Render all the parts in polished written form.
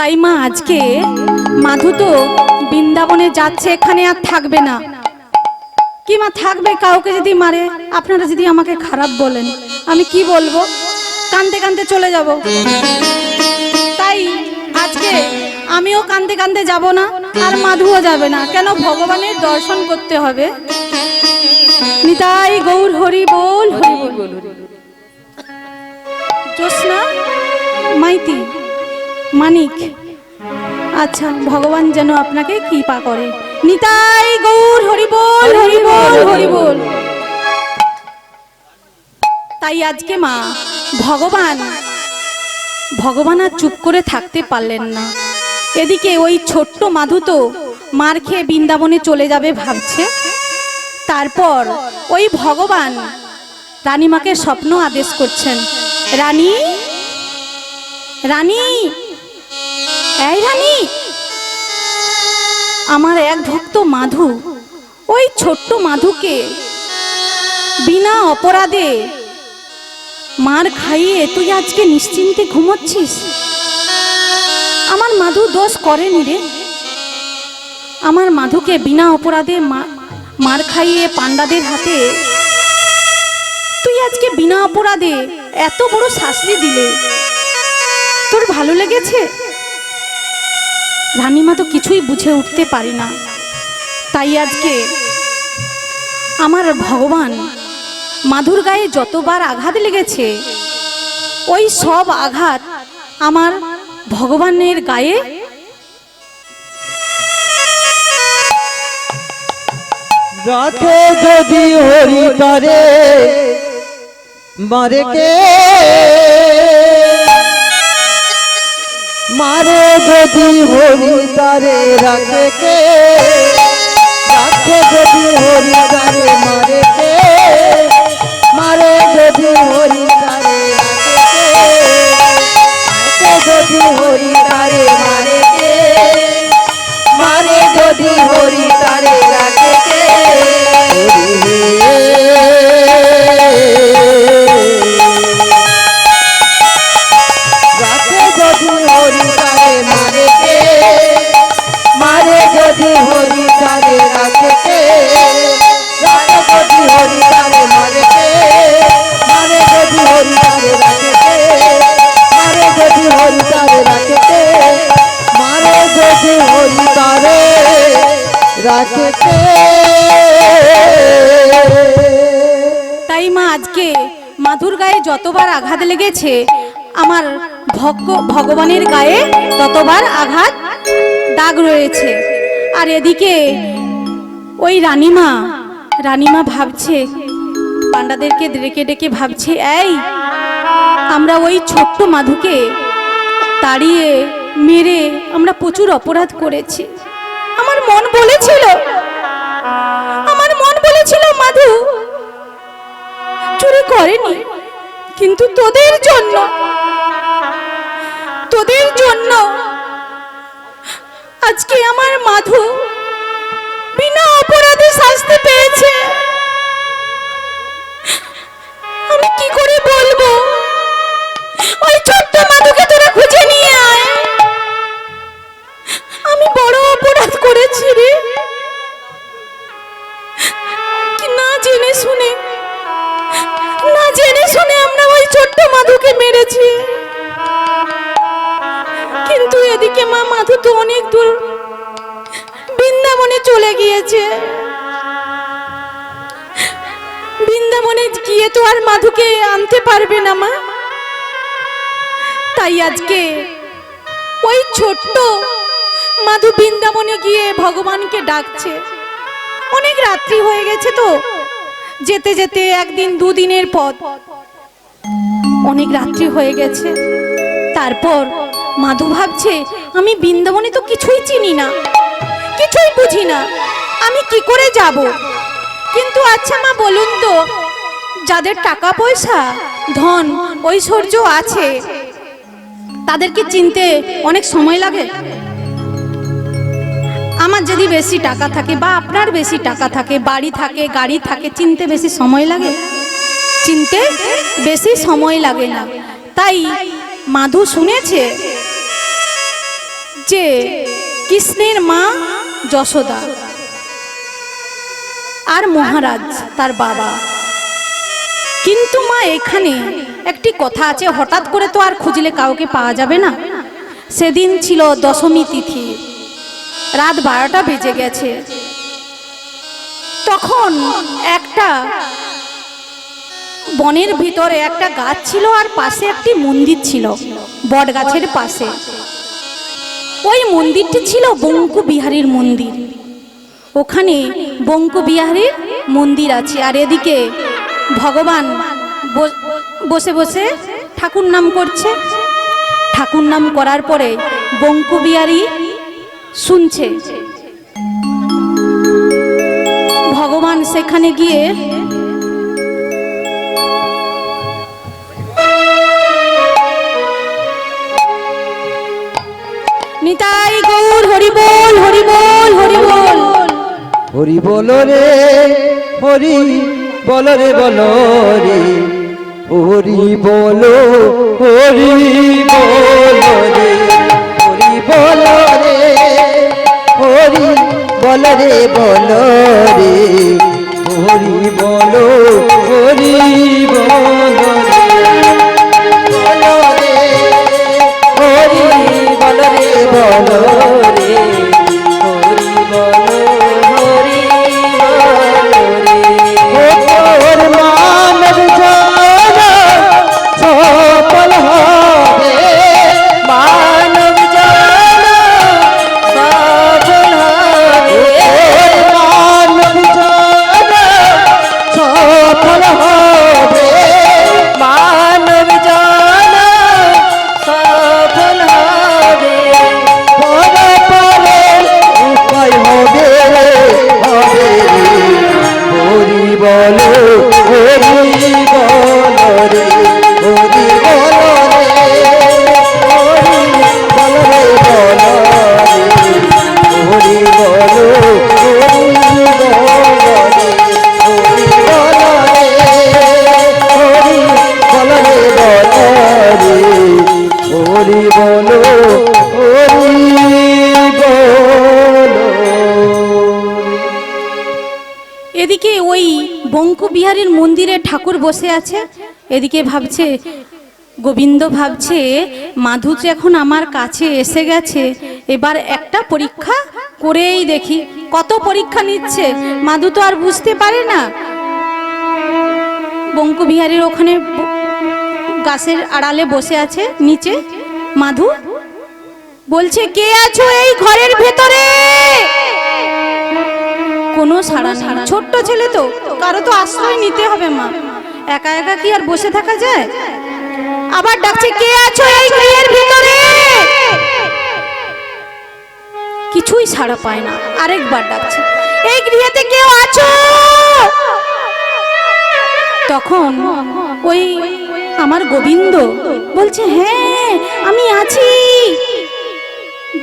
তাই মা আজকে মাধু তো বৃন্দাবনে যাচ্ছে, এখানে আর থাকবে না। কি মা থাকবে? কাউকে যদি মারে, আপনারা যদি আমাকে খারাপ বলেন, আমি কি বলবো? কাঁদতে কাঁদতে চলে যাব। তাই আজকে আমিও কাঁদতে কাঁদতে যাব না, আর মাধুও যাবে না। কেন? ভগবানের দর্শন করতে হবে। নিতাই গৌর হরি বল, হরি বল। জ্যোৎস্না মাইতি, মানিক, আচ্ছা, ভগবান যেন আপনাকে কৃপা করে। নিতাই গৌর হরি বল, হরি বল, হরি বল। তাই আজকে মা ভগবান আর চুপ করে থাকতে পারলেন না। এদিকে ওই ছোট্ট মাধু তো মার খেয়ে বৃন্দাবনে চলে যাবে ভাবছে। তারপর ওই ভগবান রানীমাকে স্বপ্ন আদেশ করছেন, রানী, রানী, এই রানী, আমার এক ভক্ত মাধু, ওই ছোট্ট মাধুকে বিনা অপরাধে মার খাইয়ে তুই আজকে নিশ্চিন্তে ঘুমোচ্ছিস। আমার মাধু দোষ করেনি রে। আমার মাধুকে বিনা অপরাধে মার খাইয়ে পাণ্ডাদের হাতে তুই আজকে বিনা অপরাধে এত বড় শাস্তি দিলে, তোর ভালো লেগেছে? রানীমা তো কিছুই বুঝে উঠতে পারি না। তাই আজকে আমার ভগবান মাধুর গায়ে যতবার আঘাত লেগেছে, ওই সব আঘাত আমার ভগবানের গায়ে রাখে যদি হরি করে মারে কে, মারে যদি হরি তারে রাখে কে, রাখে যদি হরি তারে মারে কে, মারে যদি হরি তারে রাখে কে, রাখে যদি হরি তারে মারে কে, মারে যদি হরি তারে রাখে কে। রাখে যদি হরি তারে মারে কে, মারে যদি হরি তারে রাখে কে, রাখে যদি হরি তারে মারে কে, মারে যদি হরি তারে রাখে কে, মারে যদি হরি তারে রাখে কে, মারে যদি হরি তারে রাখে কে। তাই মা আজকে মাধুর গায়ে যতবার আঘাত লেগেছে, আমার ভগবানের গায়ে ততবার আঘাত দাগ রয়েছে। আর এদিকে ওই রানীমা ভাবছে, পাণ্ডাদেরকে ডেকে ডেকে ভাবছে, এই আমরা ওই ছোট্ট মাধুকে তাড়িয়ে মেরে আমরা প্রচুর অপরাধ করেছি। আমার মন বলেছিল মাধু চুরি করেনি, কিন্তু তোদের জন্য আজকে আমার মাধু বিনা অপরাধে শাস্তি পেয়েছে। আমি কি করে বলবো? ওই ছোট্ট মাধুকে তোরা খুঁজে নিয়ে আয়। আমি বড় অপরাধ করেছি রে, কি না জেনে শুনে আমরা ওই ছোট্ট মাধুকে মেরেছি। কিন্তু এদিকে মা মাধু তো অনেক দূর বৃন্দাবনে চলে গিয়েছে। বৃন্দাবনে গিয়ে তো আর মাধুকে আনতে পারবে না মা। তাই আজকে ওই ছোট্ট মাধু বৃন্দাবনে গিয়ে ভগবানকে ডাকছে। অনেক রাত্রি হয়ে গেছে তো, যেতে যেতে একদিন দুদিনের পথ, অনেক রাত্রি হয়ে গেছে। তারপর মাধু ভাবছে, আমি বৃন্দাবনে তো কিছুই চিনি না, কিছুই বুঝি না, আমি কি করে যাব? কিন্তু আচ্ছা মা বলুন তো, যাদের টাকা পয়সা ধন ঐশ্বর্য আছে, তাদেরকে চিনতে অনেক সময় লাগে? আমার যদি বেশি টাকা থাকে বা আপনার বেশি টাকা থাকে, বাড়ি থাকে, গাড়ি থাকে, চিনতে বেশি সময় লাগে? চিনতে বেশি সময় লাগে না। তাই মাধু শুনেছে যে কৃষ্ণের মা যশোদা আর মহারাজ তার বাবা। কিন্তু মা এখানে একটি কথা আছে, হঠাৎ করে তো আর খুঁজলে কাউকে পাওয়া যাবে না। সেদিন ছিল দশমী তিথি, রাত 12টা বেজে গেছে। তখন একটা বনের ভিতরে একটা গাছ ছিল আর পাশে একটি মন্দির ছিল, বট গাছের পাশে। ওই মন্দিরটি ছিল বঙ্কু বিহারীর মন্দির। ওখানে বঙ্কু বিহারীর মন্দির আছে, আর এদিকে ভগবান বসে বসে ঠাকুর নাম করছে। ঠাকুর নাম করার পরে বঙ্কু বিহারী শুনছে। ভগবান সেখানে গিয়ে নিতাই গৌর হরি বল, হরি বল, হরি বল। হরি বলো রে, হরি বলো রে, বলো রে, হরি বলো, হরি বলো রে, হরি বলো রে, হরি বলো রে, বলো রে, হরি বলো, হরি বলো রে, বলো রে, হরি বলো রে, বলো রে, হরি বলো, হরি বলো রে। ওর মানব জানা সফল হবে, মানব জানা সফল হবে, ওর মানব জানা সফল হবে, মানব জানা সফল হবে, পরে পরে উপায় হবে, হবে রে, হরি বলো, হরি বলো রে, হরি বলো রে, হরি বলো রে, বলো রে, হরি বলো, হরি বলো রে, হরি বলো রে, হরি বলো রে, বলো রে, হরি বলো, হরি বলো। এদিকে ওই বঙ্কু বিহারীর মন্দিরে ঠাকুর বসে আছে। এদিকে ভাবছে গোবিন্দ, ভাবছে মাধু তো এখন আমার কাছে এসে গেছে, এবার একটা পরীক্ষা করেই দেখি। কত পরীক্ষা নিচ্ছে, মাধু তো আর বুঝতে পারে না। বঙ্কু বিহারীর ওখানে গাছের আড়ালে বসে আছে নিচে। মাধু বলছে, কে আছো এই ঘরের ভেতরে? কোনো সাড়া নেই। ছোট্ট ছেলে তো, কারো তো আশ্রয় নিতে হবে। মা একা একা কি আর বসে থাকা যায়? আবার ডাকছে, কে আছো এই গৃহের ভিতরে? কিছুই সাড়া পায় না। আরেকবার ডাকছে, এই গৃহেতে কেউ আছো? তখন ওই আমার গোবিন্দ বলছে, হ্যাঁ আমি আছি।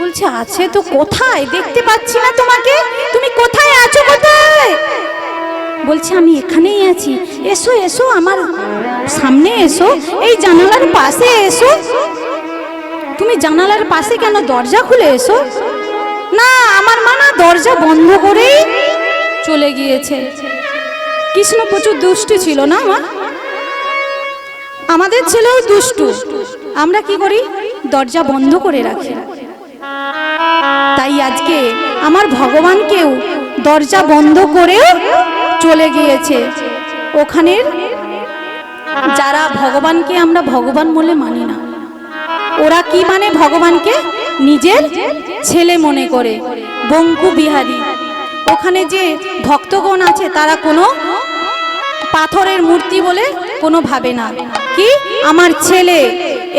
বলছে, আছে তো কোথায়? দেখতে পাচ্ছি না তোমাকে, তুমি কোথায় আছো? কোথায়? বলছে, আমি এখানেই আছি। এসো এসো, আমার সামনে এসো, এই জানালার পাশে এসো। তুমি জানালার পাশে কেন? দরজা খুলে এসো। না, আমার মা না দরজা বন্ধ করেই চলে গিয়েছে। কৃষ্ণ প্রচুর দুষ্টু ছিল না মা? আমাদের ছেলেও দুষ্টু। আমরা কি করি? দরজা বন্ধ করে রাখি। তাই আজকে আমার ভগবানকেও দরজা বন্ধ করে চলে গিয়েছে। ওখানের যারা ভগবানকে আমরা ভগবান বলে মানি না, ওরা কি মানে? ভগবানকে নিজের ছেলে মনে করে। বঙ্কু বিহারী ওখানে যে ভক্তগণ আছে, তারা কোনো পাথরের মূর্তি বলে কোনো ভাবে না। কি আমার ছেলে,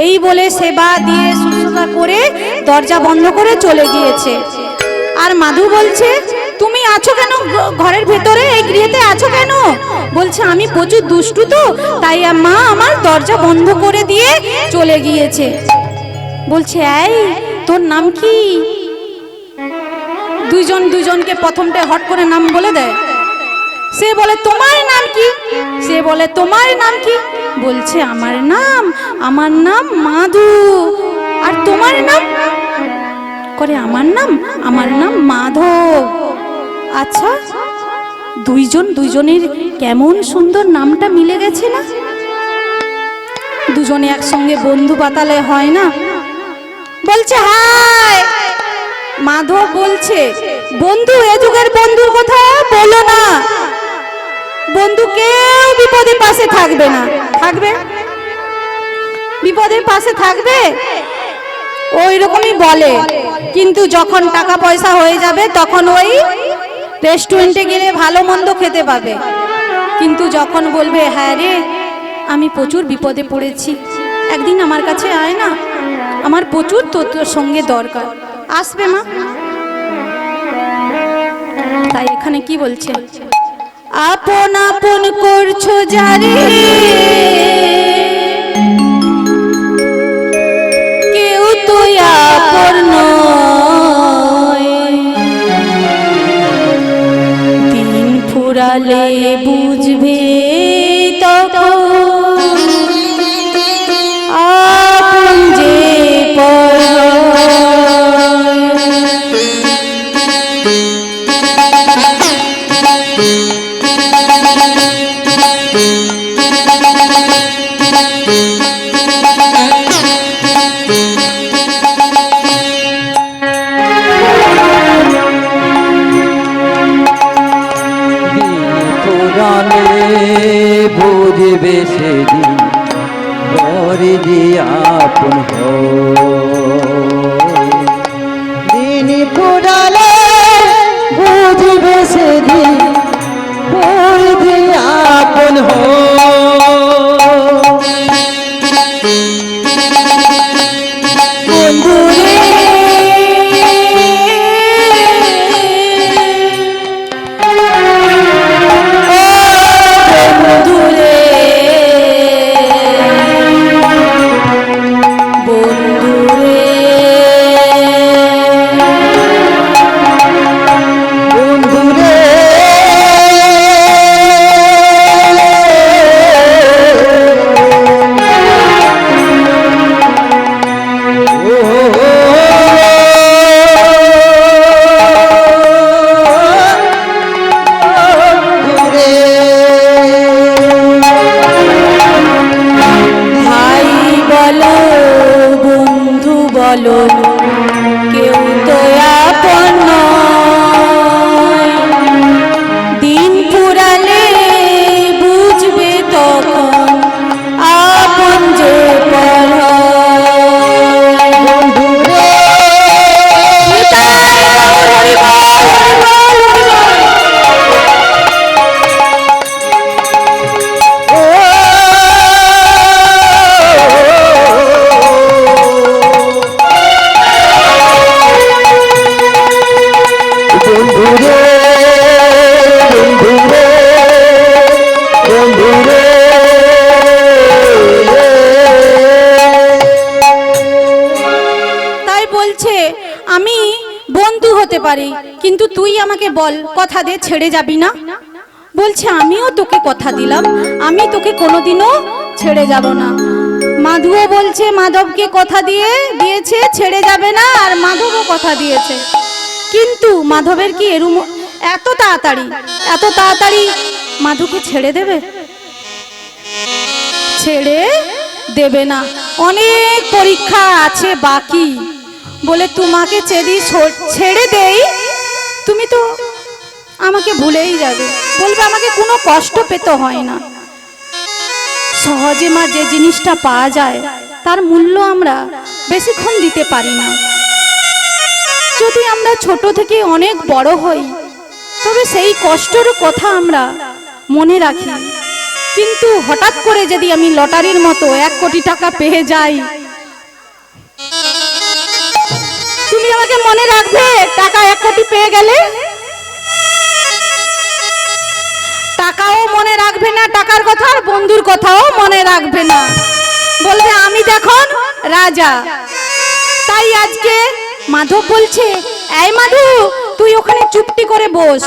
এই বলে সেবা দিয়ে শুশ্রূষা করে দরজা বন্ধ করে চলে গিয়েছে। আর মাধু বলছে, তুমি আছো কেন ঘরের ভেতরে? এই গৃহেতে আছো কেন? বলছে, আমি প্রচুর দুষ্টু তো, তাই মা আমার দরজা বন্ধ করে দিয়ে চলে গিয়েছে। বলছে, এই তোর নাম কি? দুইজন দুইজনকে প্রথমটা হট করে নাম বলে দেয়। সে বলে, তোমার নাম কি? সে বলে, তোমার নাম কি? বলছে, আমার নাম মাধু। আর তোমার নাম? করে আমার নাম মাধব। আচ্ছা, দুইজনের কেমন সুন্দর নামটা মিলে গেছে না? দুজনে একসঙ্গে বন্ধু পাতালে হয় না? বলছে হাই, মাধব বলছে বন্ধু, এ যুগের বন্ধুর কথা বলো না। বন্ধু কেউ বিপদে পাশে থাকবে না। থাকবে? বিপদের পাশে থাকবে ওই রকমই বলে, কিন্তু যখন টাকা পয়সা হয়ে যাবে তখন ওই রেস্টুরেন্টে গেলে ভালো মন্দ খেতে পাবে। কিন্তু যখন বলবে হ্যাঁ রে, আমি প্রচুর বিপদে পড়েছি, একদিন আমার কাছে আয় না, আমার প্রচুর তোর সঙ্গে দরকার, আসবে মা? তাই এখানে কি বলছে? আপন আপন করছো যারে, কেউ তো আপন নয়, দিন ফুরালে বুঝবে তখন আপন যে পর। বুঝবে সেদিন পরে যে আপন দিন ফুরালে বুঝবে সেদিন পরে যে আপন পারি, কিন্তু তুই আমাকে বল, কথা দে ছেড়ে যাবি না? বলছে আমিও তোকে কথা দিলাম, আমি তোকে কোনোদিনও ছেড়ে যাব না। মাধবও বলছে মাধবকে কথা দিয়েছে ছেড়ে যাবে না, আর মাধবও কথা দিয়েছে। কিন্তু মাধবের কি এরম এত তাড়াতাড়ি মাধবকে ছেড়ে দেবে? ছেড়ে দেবে না, অনেক পরীক্ষা আছে বাকি। বলে তোমাকে যদি ছেড়ে দেই তুমি তো আমাকে ভুলেই যাবে, বলবে আমাকে কোনো কষ্ট পেতে হয় না। সহজে মা যে জিনিসটা পাওয়া যায় তার মূল্য আমরা বেশিক্ষণ দিতে পারি না। যদি আমরা ছোট থেকে অনেক বড় হই তবে সেই কষ্টের কথা আমরা মনে রাখি। কিন্তু হঠাৎ করে যদি আমি লটারির মতো 1 কোটি টাকা পেয়ে যাই, তুমি আমাকে মনে রাখবে? টাকা 1 কোটি পেয়ে গেলে টাকাও মনে রাখবে না, টাকার কথা আর বন্ধুর কথাও মনে রাখবে না, বলবে আমি দেখুন রাজা। তাই আজকে মাধব বলছে এই মাধু তুই ওখানে চুপটি করে বস,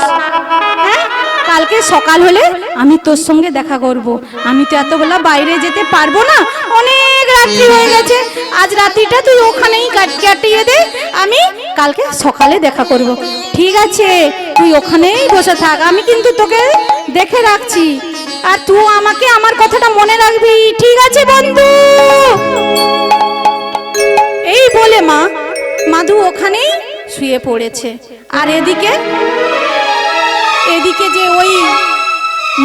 হ্যাঁ কালকে সকাল হলে আমি তোর সঙ্গে দেখা করব। আমি তো এতবেলা বাইরে যেতে পারবো না, অনেক রাত্রি হয়ে গেছে, আজ রাত্রিটা তুই ওখানেই কাটিয়ে দে, আমি কালকে সকালে দেখা করব। ঠিক আছে, তুই ওখানেই বসে থাক, আমি কিন্তু তোকে দেখে রাখছি, আর তুই আমাকে আমার কথাটা মনে রাখবি, ঠিক আছে বন্ধু? এই বলে মাধু ওখানেই শুয়ে পড়েছে। আর এদিকে যে ওই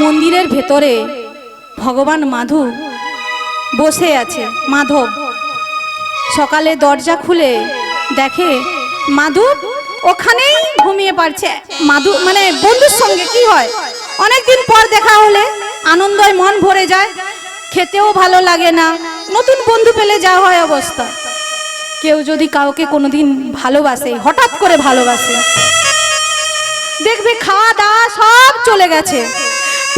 মন্দিরের ভেতরে ভগবান মাধু বসে আছে, মাধব সকালে দরজা খুলে দেখে মাধু ওখানেই ঘুমিয়ে পড়ছে। মাধু মানে বন্ধুর সঙ্গে কি হয়, অনেকদিন পর দেখা হলে আনন্দয় মন ভরে যায়, খেতেও ভালো লাগে না, নতুন বন্ধু পেলে যা হয় অবস্থা। কেউ যদি কাউকে কোনোদিন ভালোবাসে, হঠাৎ করে ভালোবাসে, দেখবে খাওয়া দাওয়া সব চলে গেছে,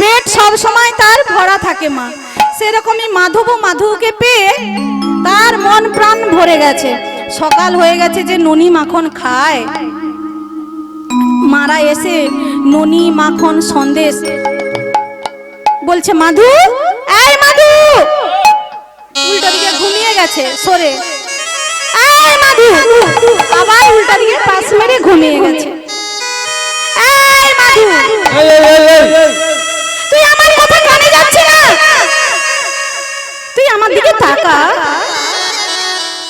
পেট সব সময় তার ভরা থাকে মা। সেরকমই মাধবকে পেয়ে তার মন প্রাণ ভরে গেছে। সকাল হয়ে গেছে যে ননি মাখন খায়, মারা এসে ননি মাখন সন্দেশ বলছে, মাধু এই মাধু, উল্টা দিকে ঘুমিয়ে গেছে সরে, এই মাধু, আবার উল্টা দিকে পাশ মেরে ঘুমিয়ে গেছে। এই মাধু, তুই আমার কথা কানে যাচ্ছে না, তুই আমার দিকে তাকা,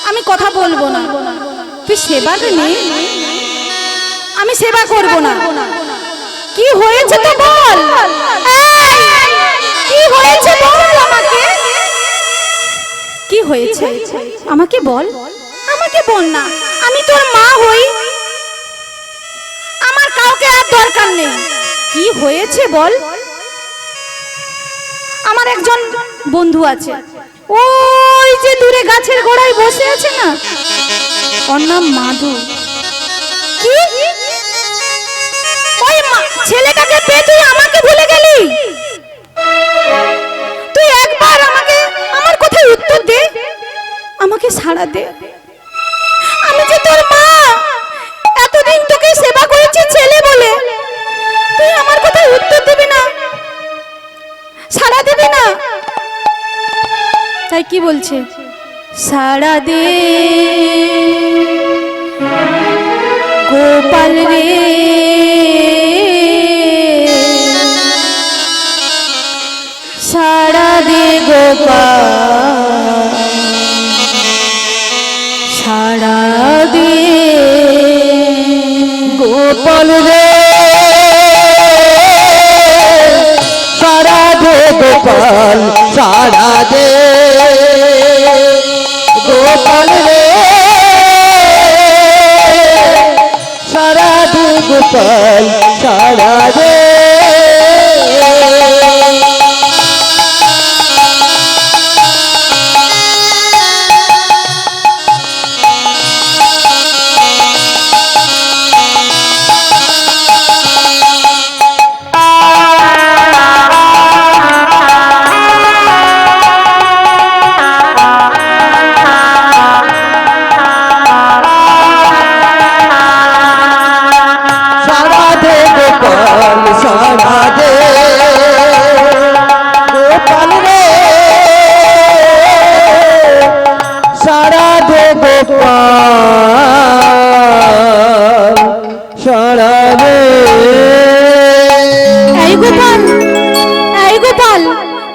আমি কথা বলবো না, তুই সেবা নে, আমি সেবা করব না। কি হয়েছে তো বল, কি হয়েছে বল আমাকে, কি হয়েছে আমাকে বল, আমাকে বল না, আমি তোর মা হই, আমার কাউকে আর দরকার নেই। কি হয়েছে বল? আমার একজন বন্ধু আছে, ওই যে দূরে গাছের গোড়ায় বসে আছে না, ওর নাম মাধু। কি ওই ছেলেটাকে পেয়ে তুই আমাকে ভুলে গেলি? তুই একবার আমাকে আমার কথায় উত্তর দে, আমাকে সাড়া দে, আমি যে তোর মা, এতদিন তোকে সেবা করেছি ছেলে বলে, তুই আমার কথায় উত্তর দিবি না, সাড়া দিবি না? তাই কি বলছে, সাড়া দে গোপাল রে, সাড়া দে গোপাল, সাড়া দে গোপাল রে, সাড়া দে গোপাল, সাড়া দে গোপাল রে, সাড়া দে গোপাল, সাড়া দে।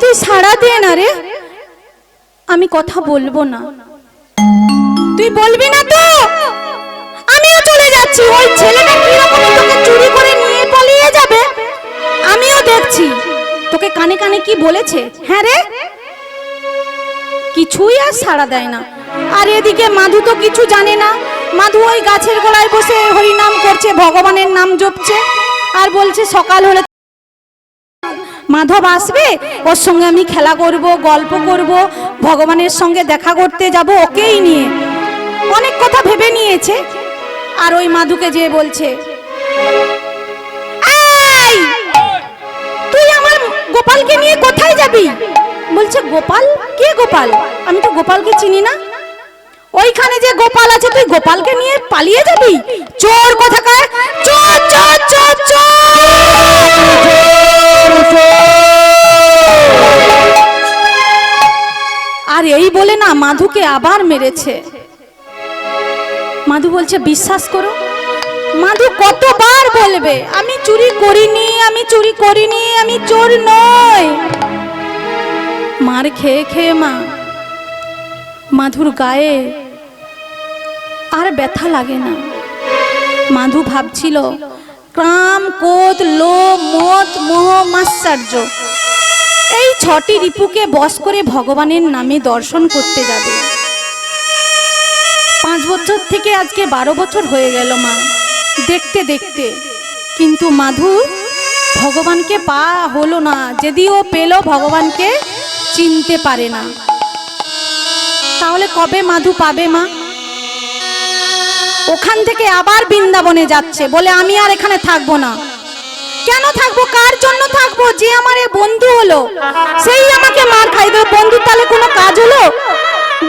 তুই সাড়া দে না রে, আমি কথা বলবো না। তুই বলবি না তো আমিও চলে যাচ্ছি। ওই ছেলেটা কিরকম তোকে চুরি করে নিয়ে পালিয়ে যাবে আমিও দেখছি। তোকে কানে কানে কি বলেছে? হ্যাঁ রে, কিছুই আর সাড়া দেয় না। আর এদিকে মাধু তো কিছু জানে না। মাধু ওই গাছের গোড়ায় বসে হরিনাম করছে, ভগবানের নাম জপছে, আর বলছে সকাল হলে মাধব আসবে, ওর সঙ্গে আমি খেলা করব, গল্প করব, ভগবানের সঙ্গে দেখা করতে যাব ওকেই নিয়ে। অনেক কথা ভেবে নিয়েছে। আর ওই মাধুকে যেয়ে বলছে, এই তুই আমার গোপালকে নিয়ে কোথায় যাবি? বলছে গোপাল? কে গোপাল? আমি তো গোপালকে চিনি না। ওইখানে যে গোপাল আছে তুই গোপালকে নিয়ে পালিয়ে যাবি? চোর কোথাকার, চোর চোর চোর চোর। আর এই বলে না মাধুকে আবার মেরেছে। মাধু বলছে বিশ্বাস করো। মাধু কতবার বলবে আমি চুরি করিনি, আমি চুরি করিনি, আমি চোর নই। মার খেয়ে খেয়ে মাধুর গায়ে আর ব্যথা লাগে না। মাধু ভাবছিল কাম, ক্রোধ, লোভ, মদ, মোহ, মাৎসর্য এই 6টি রিপুকে বশ করে ভগবানের নামে দর্শন করতে যাবে। 5 বছর থেকে আজকে 12 বছর হয়ে গেল মা দেখতে দেখতে, কিন্তু মাধু ভগবানকে পাওয়া হলো না। যদিও পেল ভগবানকে চিনতে পারে না। তাহলে কবে মাধু পাবে মা? ওখান থেকে আবার বৃন্দাবনে যাচ্ছে, বলে আমি আর এখানে থাকবো না। কেন থাকবো? কার জন্য থাকবো? যে আমার এ বন্ধু হলো সেই আমাকে মার খাই দেবে। বন্ধু তাহলে কোনো কাজ হলো?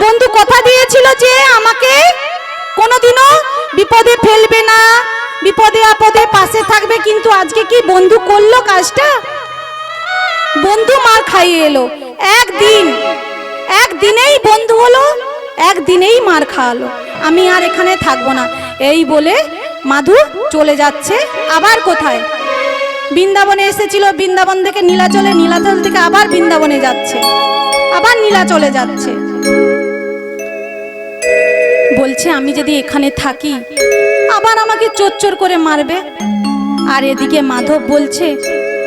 বন্ধু কথা দিয়েছিল যে আমাকে কোনোদিনও বিপদে ফেলবে না, বিপদে আপদে পাশে থাকবে, কিন্তু আজকে কি বন্ধু করলো কাজটা? বন্ধু মার খাইয়ে এলো। একদিনেই বন্ধু হলো, একদিনেই মার খাওয়ালো। আমি আর এখানে থাকবো না এই বলে মাধু চলে যাচ্ছে। আবার কোথায়? বৃন্দাবনে এসেছিল, বৃন্দাবন থেকে নীলাচলে, নীলাচল থেকে আবার বৃন্দাবনে যাচ্ছে, আবার নীলাচলে যাচ্ছে। বলছে আমি যদি এখানে থাকি আবার আমাকে চোর চোর করে মারবে। আর এদিকে মাধব বলছে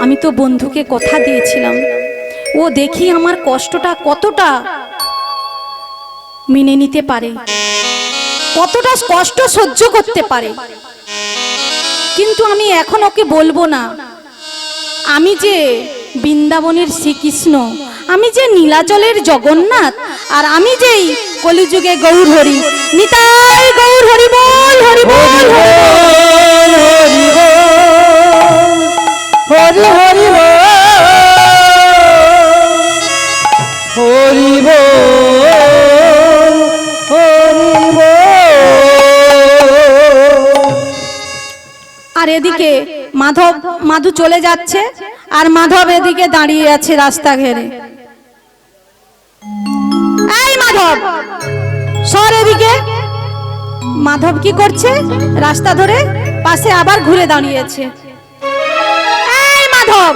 আমি তো বন্ধুকে কথা দিয়েছিলাম, ও দেখি আমার কষ্টটা কতটা মেনে নিতে পারে, কতটা কষ্ট সহ্য করতে পারে। কিন্তু আমি এখন ওকে বলবো না আমি যে বৃন্দাবনের শ্রীকৃষ্ণ, আমি যে নীলাচলের জগন্নাথ, আর আমি যেই কলিযুগে গৌর হরি। নিতাই গৌর হরি বল, হরি বল, হরি হরি হরি আর এদিকে মাধু চলে যাচ্ছে, আর মাধব এদিকে দাঁড়িয়ে আছে রাস্তা ঘেরে। এই মাধব সর এদিকে। মাধব কি করছে? রাস্তা ধরে পাশে আবার ঘুরে দাঁড়িয়েছে। এই মাধব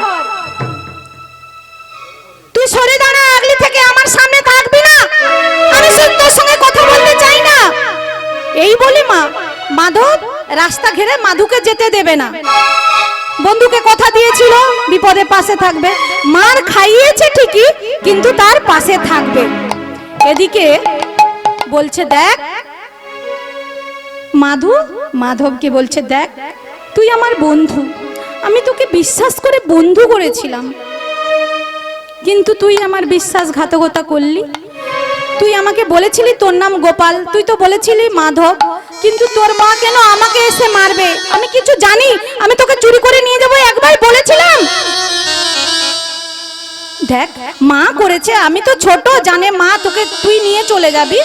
তুই সরে দাঁড়া, আগলি থেকে আমার সামনে থাকবি না, আমি তোর সঙ্গে কথা বলতে চাই না। এই বলি মাধব রাস্তা ঘেরে মাধুকে যেতে দেবে না। বন্ধুকে কথা দিয়েছিল বিপদে পাশে থাকবে, মার খাইয়েছে ঠিকই কিন্তু তার পাশে থাকবে। এদিকে বলছে দেখ মাধবকে বলছে দেখ তুই আমার বন্ধু, আমি তোকে বিশ্বাস করে বন্ধু করেছিলাম, কিন্তু তুই আমার বিশ্বাসঘাতকতা করলি। তুই আমাকে বলেছিলি তোর নাম গোপাল, তুই তো বলেছিলি মাধব, কিন্তু তোর মা কেন আমাকে এসে মারবে? আমি কিছু জানি? আমি তোকে চুরি করে নিয়ে যাবো একবার বলেছিলাম। দেখ মা করেছে, আমি তো ছোট, জানে মা তোকে তুই নিয়ে চলে যাবি।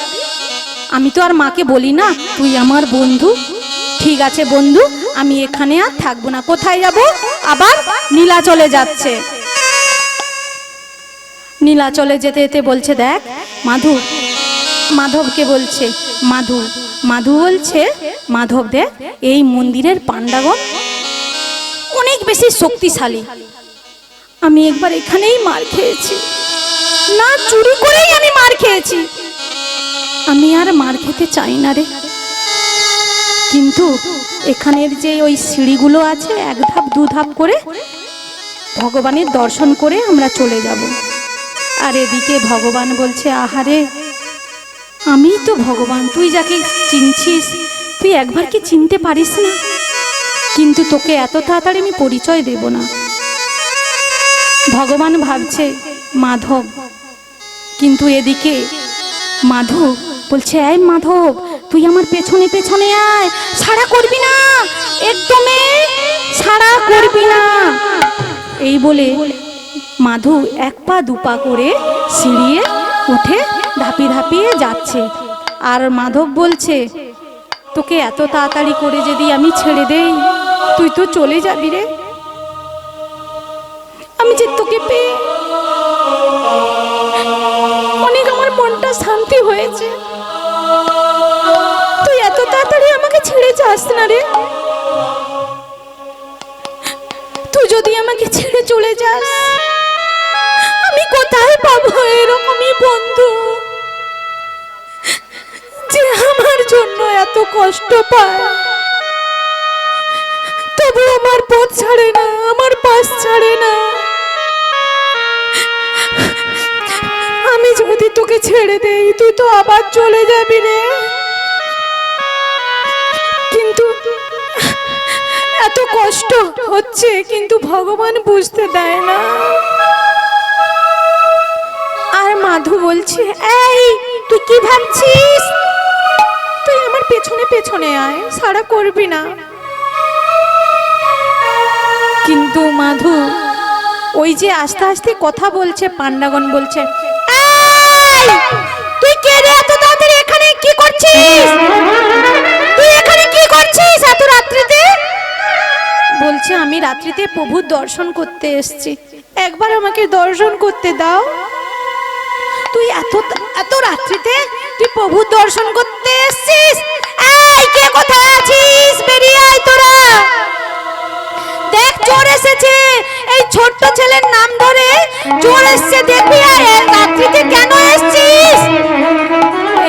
আমি তো আর মাকে বলি না তুই আমার বন্ধু। ঠিক আছে বন্ধু, আমি এখানে আর থাকবো না। কোথায় যাব? আবার নীলাচলে যাচ্ছে। নীলাচলে যেতে যেতে বলছে দেখ মাধবকে বলছে মাধু বলছে মাধব দেখ এই মন্দিরের পাণ্ডাগণ অনেক বেশি শক্তিশালী, আমি একবার এখানেই মার খেয়েছি, না চুরি করেই আমি মার খেয়েছি, আমি আর মার খেতে চাই না রে। কিন্তু এখানের যে ওই সিঁড়িগুলো আছে, 1 ধাপ 2 ধাপ করে ভগবানের দর্শন করে আমরা চলে যাব। আর এদিকে ভগবান বলছে আহারে আমি তো ভগবান, তুই যাকে চিনছিস তুই একবার কি চিনতে পারিস না? কিন্তু তোকে এত তাড়াতাড়ি আমি পরিচয় দেব না। ভগবান ভাবছে মাধব, কিন্তু এদিকে মাধু বলছে এই মাধব তুই আমার পেছনে পেছনে আয়, ছাড়া করবি না, একদমই ছাড়া করবি না। এই বলে মাধু 1 পা 2 পা করে সিঁড়িয়ে উঠে ধাপিয়ে যাচ্ছে। আর মাধব বলছে তোকে এত তাড়াতাড়ি করে যদি আমি ছেড়ে দেই তুই তো চলে যাবি রে। আমি যে তোকে পেয়ে অনেক আমার মনটা শান্তি হয়েছে, তুই এত তাড়াতাড়ি পাস না রে, তুই যদি আমাকে ছেড়ে চলে যাস আমি কোথায় পাবো এরকমই বন্ধু যে আমার জন্য এত কষ্ট পায়, তবু আমার পথ ছাড়ে না, আমার পাশ ছাড়ে না। আমি যদি তোকে ছেড়ে দেই তুই তো আবার চলে যাবি রে, কিন্তু এত কষ্ট হচ্ছে কিন্তু ভগবান বুঝতে দেয় না। আর মাধু বলছে, এই তুই কি ভাবছিস, তুই আমার পেছনে পেছনে আয়, সারা করবি না। কিন্তু মাধু ওই যে আস্তে আস্তে কথা বলছে, পান্ডাগণ বলছে, এই তুই কে রে, এত তাড়াতাড়ি এখানে কি করছিস, তুই এখানে কি করছিস এত রাত্রিতে? বলছে, আমি রাত্রিতে প্রভুর দর্শন করতে এসেছি, একবার আমাকে দর্শন করতে দাও। তুই এত এত রাত্রিতে তুই প্রভুর দর্শন করতে এসেছিস? এই কে কোথায় আছিস, বেরিয়ে আয় তোরা, দেখ চোর এসেছে, এই ছোট্ট ছেলের নাম ধরে চোর এসেছে, দেখবি আয়, রাত্রিতে কেন এসেছিস?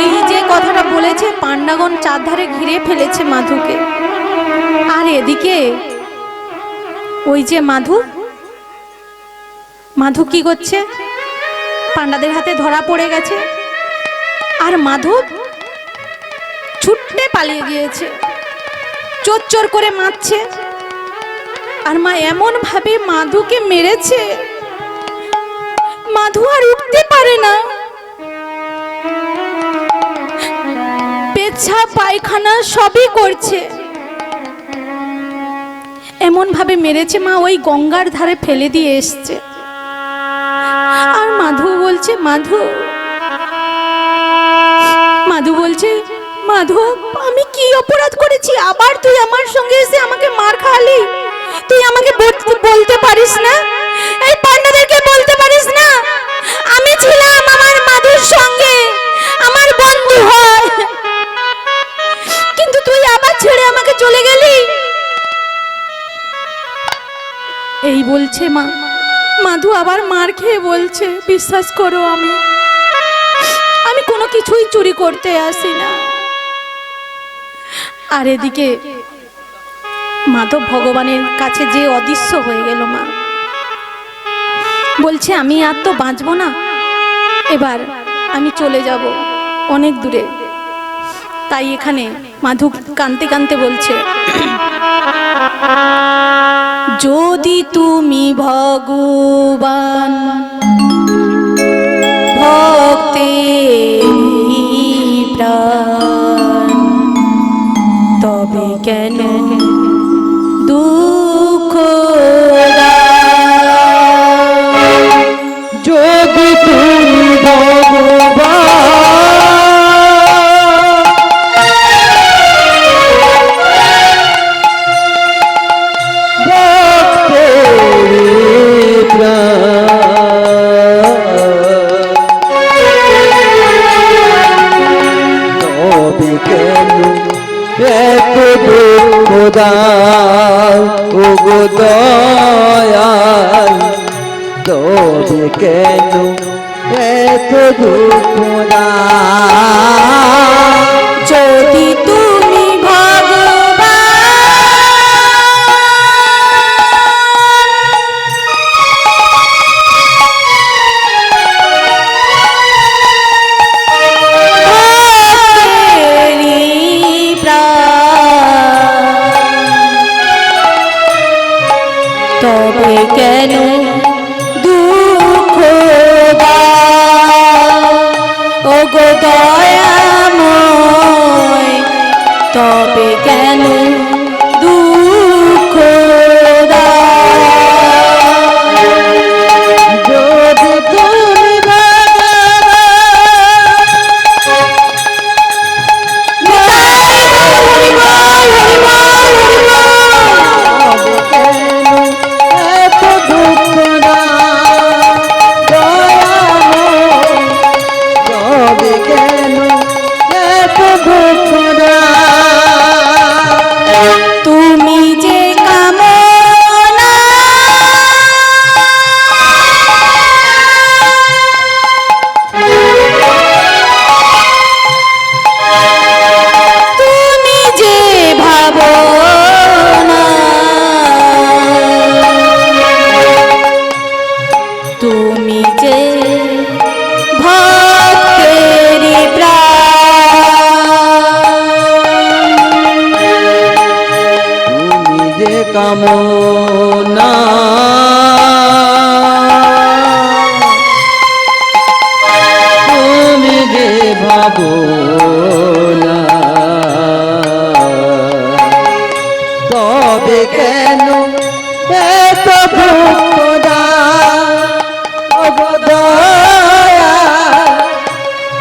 এই যে কথাটা বলেছে পান্ডাগণ চারধারে ঘিরে ফেলেছে মাধুকে। আর এদিকে ওই যে মাধু মাধু কি করছে, পান্ডাদের হাতে ধরা পড়ে গেছে, আর মাধু ছুটতে পালিয়ে গিয়েছে, চোর চোর করে মারছে। আর মা এমন ভাবে মাধুকে মেরেছে, মাধু আর উঠতে পারে না, পেচ্ছাপ পায়খানা সবই করছে, এমন ভাবে মেরেছে মা ওই গঙ্গার ধারে ফেলে দিয়ে এসছে। আর মাধু বলছে, মাধু বলছে, মাধু আমি কি অপরাধ করেছি, আবার তুই আমার সঙ্গে এসে আমাকে মার খাওয়ালি? তুই আমাকে বলতে পারিস না, এই পান্ডাদেরকে বলতে পারিস না আমি ছিলাম আমার মাধুর সঙ্গে, আমার বন্ধু হয়, কিন্তু তুই আবার ছেড়ে আমাকে চলে গেলি। এই বলছে মা, মাধু আবার মার খেয়ে বলছে, বিশ্বাস করো আমি কোনো কিছুই চুরি করতে আসি না। আর এদিকে মাধব ভগবানের কাছে যে অদৃশ্য হয়ে গেল, মা বলছে, আমি আর তো বাঁচবো না, এবার আমি চলে যাব অনেক দূরে। তাই এখানে মাধু কাঁদতে কাঁদতে বলছে, যদি তুমি ভগবান ভক্তের প্রাণ, তবে কেন দুঃখ যদি তুমি ভগবান দয়াল, তবে কেন এত দুঃখ দাও? যদি তুমি তবে কেন দুঃখ দাও, ওগো দয়াময়, তবে কেন দুঃখ দাও? যদি তুমি কামনা তুমি যে ভাবনা তবে কেন এত দুঃখ দয়া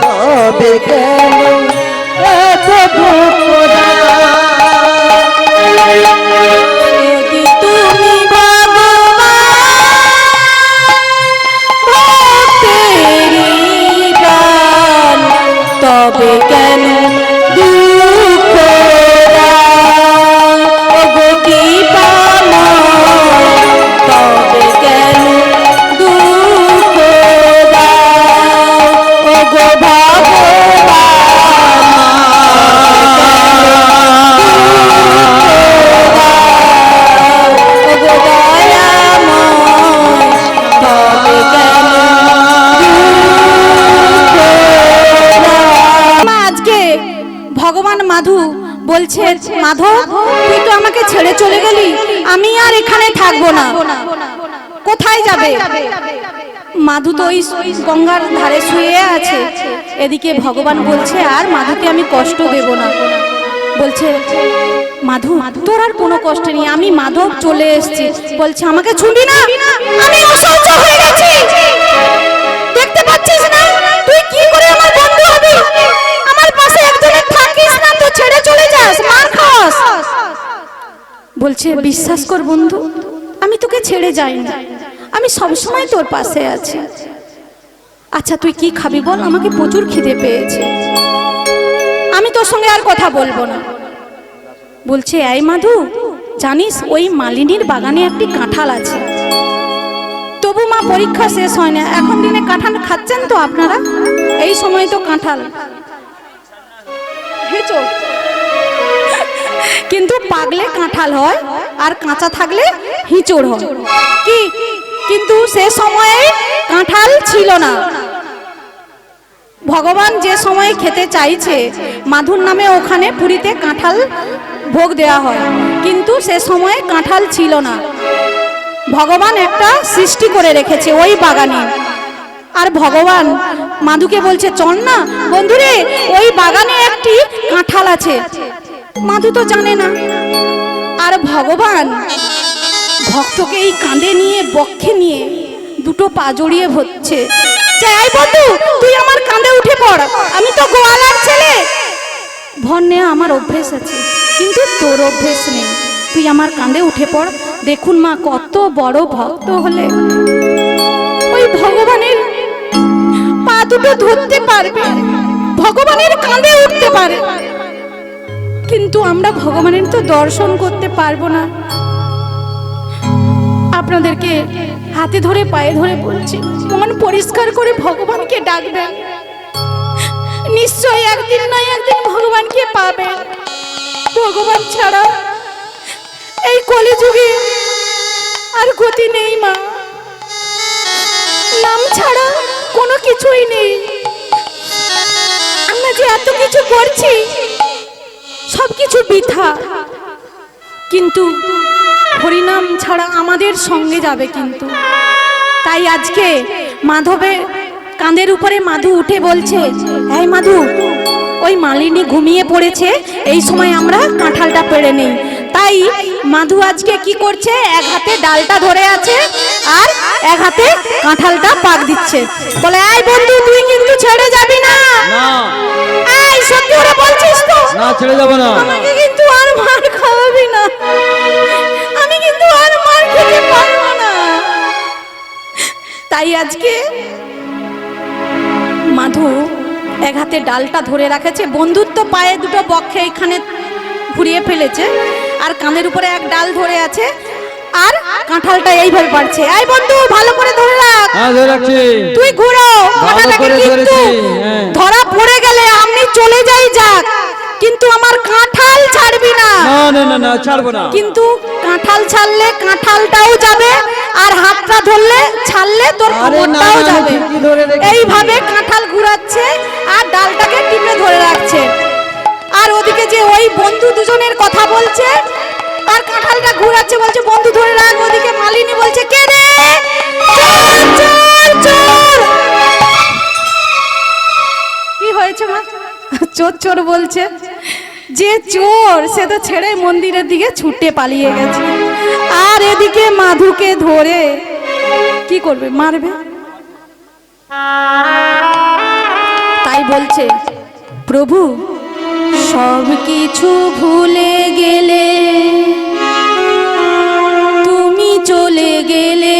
তবে কেন এত দুঃখ যদি তুমি ভক্তেরি প্রাণ, তবে কেন দুঃখ দাও? ওগো কৃপাময়, তবে কেন দুঃখ দাও? ওগো ভগবান মাধু বলছে, মাধব তুই তো আমাকে ছেড়ে চলে গেলি, আমি আর এখানে থাকবো না, কোথায় যাবে? মাধু তো ওই গঙ্গার ধারে শুয়ে আছে। এদিকে ভগবান বলছে আর মাধুকে আমি কষ্ট দেব না। বলছে, মাধু তোর আর কোনো কষ্ট নেই, আমি মাধব চলে এসেছি। বলছে, আমাকে ছুঁবি না, আমি অসহ্য হয়ে গেছি। দেখতে পাচ্ছিস না তুই কি করে আমার বন্ধু হবি? আমার পাশে একজনের থাকিস না, তো ছেড়ে চলে যাস, মার খাস। বলছে, বিশ্বাস কর বন্ধু, আমি তোকে ছেড়ে যাই না, আমি সবসময় তোর পাশে আছি। আচ্ছা তুই কি খাবি বল, আমাকে প্রচুর খিদে পেয়েছে, আমি তোর সঙ্গে আর কথা বলবো না। বলছে, এই মাধু জানিস ওই মালিনীর বাগানে একটি কাঁঠাল আছে। তবু মা পরীক্ষা শেষ হয় না, এখন দিনে কাঁঠাল খাচ্ছেন তো আপনারা? এই সময় তো কাঁঠাল কিন্তু পাকলে কাঁঠাল হয় আর কাঁচা থাকলে হিঁচড় হয় কি, কিন্তু সে সময়ে কাঁঠাল ছিল না। ভগবান যে সময় খেতে চাইছে, মাধুর নামে ওখানে পুরীতে কাঁঠাল ভোগ দেওয়া হয়, কিন্তু সে সময়ে কাঁঠাল ছিল না। ভগবান একটা সৃষ্টি করে রেখেছে ওই বাগানে, আর ভগবান মাধুকে বলছে, চল না বন্ধুরে, ওই বাগানে একটি কাঁঠাল আছে। মাধু তো জানে না, আর ভগবান ভক্তকে এই কাঁধে নিয়ে বক্ষে নিয়ে দুটো পা জড়িয়ে ভরছে। চাই বন্ধু তুই আমার কাঁধে উঠে পড়, আমি তো গোয়ালার ছেলে, ভর নেওয়া আমার অভ্যেস আছে, কিন্তু তোর অভ্যেস নেই, তুই আমার কাঁধে উঠে পড়। দেখুন মা কত বড় ভক্ত হলে ওই ভগবানের পা দুটো ধরতে পারবে, ভগবানের কাঁধে উঠতে পারে, কিন্তু আমরা ভগবানের তো দর্শন করতে পারবো না। আপনাদেরকে হাতে ধরে পায়ে ধরে বলছি, মন পরিষ্কার করে ভগবানকে ডাকবেন, নিশ্চয়ই একদিন নয় একদিন ভগবানকে পাবেন। ভগবান ছাড়া এই কলিযুগে আর গতি নেই মা, নাম ছাড়া কোনো কিছুই নেই। আমরা যে এত কিছু করছি সবকিছু বৃথা, কিন্তু হরিনাম ছাড়া আমাদের সঙ্গে যাবে কিন্তু। তাই আজকে মাধবের কাঁধের উপরে মাধু উঠে বলছে, এই মাধু ওই মালিনী ঘুমিয়ে পড়েছে, এই সময় আমরা কাঁঠালটা পেড়ে নেই। তাই মাধু আজকে কি করছে, এক হাতে ডালটা ধরে আছে আর এক হাতে কাঁঠালটা পাক দিচ্ছে। বলে, এই বন্ধু তুই কিন্তু ছেড়ে যাবি না, এই সত্যি করে বলছিস তো? না ছেড়ে যাব না, আমাকে কিন্তু আর মার খাওয়াবি না, আমি কিন্তু আর মার খেতে পারবো না। তাই আজকে মাধু এক হাতে ডালটা ধরে রাখেছে, বন্ধুত্ব পায়ে দুটো বক্ষে এখানে ঘুরিয়ে ফেলেছে, আর কানের উপরে এক ডাল ধরে আছে, আর কাঁঠালটা এইভাবে পারছে। এই বন্ধু ভালো করে ধরে রাখ, হ্যাঁ ধরে রাখছি, তুই ঘুরো, ভালো করে ধরেছি, ধরা পড়ে গেলে আমি চলে যাই যাক, কিন্তু আমার কাঁঠাল ছাড়বি না। না না না না ছাড়বো না, কিন্তু কাঁঠাল ছাড়লে কাঁঠালটাও যাবে, আর হাতটা ধরলে ছাড়লে তোর কোমরটাও যাবে। এইভাবে কাঁঠাল ঘুরাচ্ছে আর ডালটাকে টিপে ধরে রাখছে, আর ওদিকে যে ওই বন্ধু দুজনের কথা বলছে আর কাঁঠালটা ঘুরাচ্ছে, বলছে বন্ধু ধরে রাখ। ওদিকে মালিনী বলছে কে রে, চোর, চোর, চোর। কি হয়েছে মা? চোর চোর বলছে, যে চোর সে তো ছেড়ে মন্দিরের দিকে ছুটে পালিয়ে গেছে। আর এদিকে মাধুকে ধরে কি করবে, মারবে। তাই বলছে প্রভু সব কিছু ভুলে গেলে, তুমি চলে গেলে,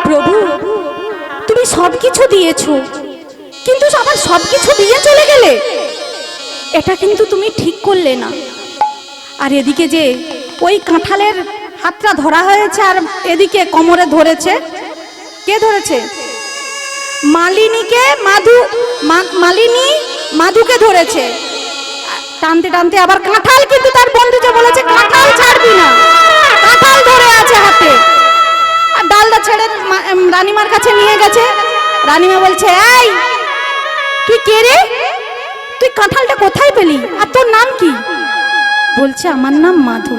প্রভু তুমি সবকিছু দিয়েছো কিন্তু আবার সবকিছু দিয়ে চলে গেলে, এটা কিন্তু তুমি ঠিক করলে না। আর এদিকে যে ওই কাঁঠালের হাতটা ধরা হয়েছে আর এদিকে কোমরে ধরেছে, কে ধরেছে? মালিনীকে, মালিনী মাধুকে ধরেছে টানতে টানতে। আবার কাঁঠাল কিন্তু তার বন্ধু যে বলেছে কাঁঠাল ছাড়বি না, কাঁঠাল ধরে আছে হাতে। আর ডালটা ছেড়ে রানীমার কাছে নিয়ে গেছে। রানীমা বলছে এই তুই কে রে, তুই কাঁঠালটা কোথায় পেলি, আর তোর নাম কি? বলছে আমার নাম মাধু।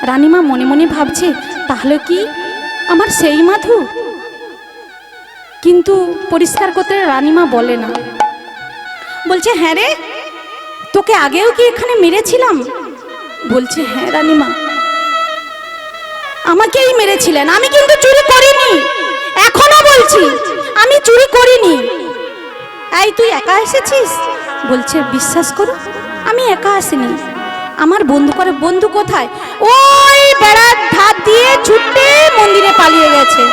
রানীমা মনে মনে ভাবছে তাহলে কি আমার সেই মাধু? কিন্তু পরিষ্কার করতে রানীমা বলে না। বলছে হ্যাঁ রে, তোকে আগেও কি এখানে মেরেছিলাম? বলছে হ্যাঁ রানীমা, আমাকেই মেরেছিলেন, আমি কিন্তু চুরি করিনি, এখনো বলছি আমি চুরি করিনি। এই তুই একা এসেছিস? বলছে বিশ্বাস করো আমি একা আসিনি, আমার বন্ধু করে। বন্ধু কোথায়? ওই বেড়ার ধার দিয়ে ছুটে মন্দিরে পালিয়ে গেছে।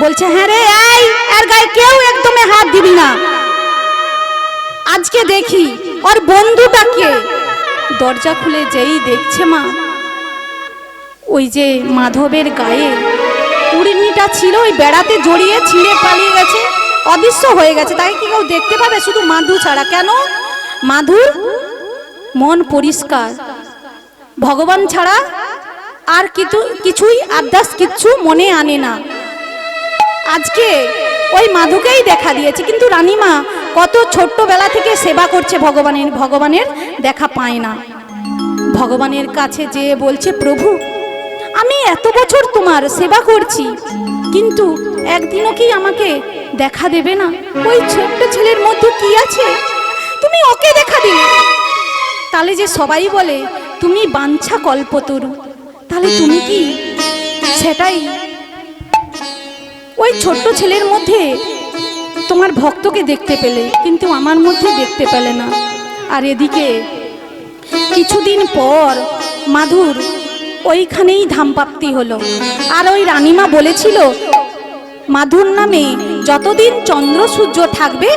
বলছে হ্যাঁ রে, এই এর গায়ে কেউ একদমে হাত দিবি না, আজকে দেখি ওর বন্ধুটাকে। দরজা খুলে যেই দেখছে মা, ওই যে মাধবের গায়ে উড়নিটা ছিল ওই বেড়াতে জড়িয়ে ছিঁড়ে পালিয়ে গেছে, অদৃশ্য হয়ে গেছে। তাকে কি কেউ দেখতে পাবে? শুধু মাধু ছাড়া। কেন? মাধুর মন পরিষ্কার, ভগবান ছাড়া আর কিছুই আদার্স কিচ্ছু মনে আনে না। আজকে ওই মাধুকেই দেখা দিয়েছে। কিন্তু রানীমা কত ছোট্টবেলা থেকে সেবা করছে ভগবানের দেখা পায় না। ভগবানের কাছে যেয়ে বলছে প্রভু আমি এত বছর তোমার সেবা করছি, কিন্তু একদিনও কি আমাকে দেখা দেবে না? ওই ছোট্ট ছেলের মধ্যে কি আছে, তুমি ওকে দেখা দিলে। তাহলে যে সবাই বলে তুমি বাঞ্ছা কল্পতরু, তাহলে তুমি কি সেটাই ওই ছোট্ট ছেলের মধ্যে তোমার ভক্তকে দেখতে পেলে, কিন্তু আমার মধ্যে দেখতে পেলে না। আর এদিকে কিছুদিন পর মাধুর ওইখানেই ধামপ্রাপ্তি হলো। আর ওই রানীমা বলেছিল মাধুর নামে যতদিন চন্দ্র সূর্য থাকবে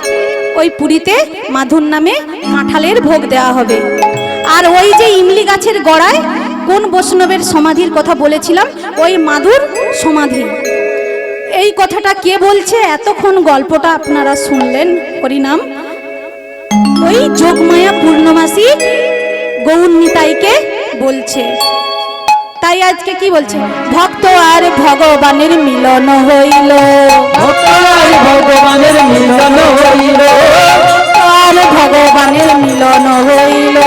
ওই পুরীতে মাধুর নামে কাঁঠালের ভোগ দেওয়া হবে। আর ওই যে ইমলি গাছের গোড়ায় কোন বৈষ্ণবের সমাধির কথা বলেছিলাম, ওই মাধুর সমাধি। এই কথাটা কে বলছে? এতক্ষণ গল্পটা আপনারা শুনলেন, হরিনাম ওই যোগমায়া পূর্ণমাসী গৌর নিতাইকে বলছে। তাই আজকে কি বলছে? ভক্ত আর ভগবানের মিলন হইল, ভক্ত আর ভগবানের মিলন হইল, আর ভগবানের মিলন হইল।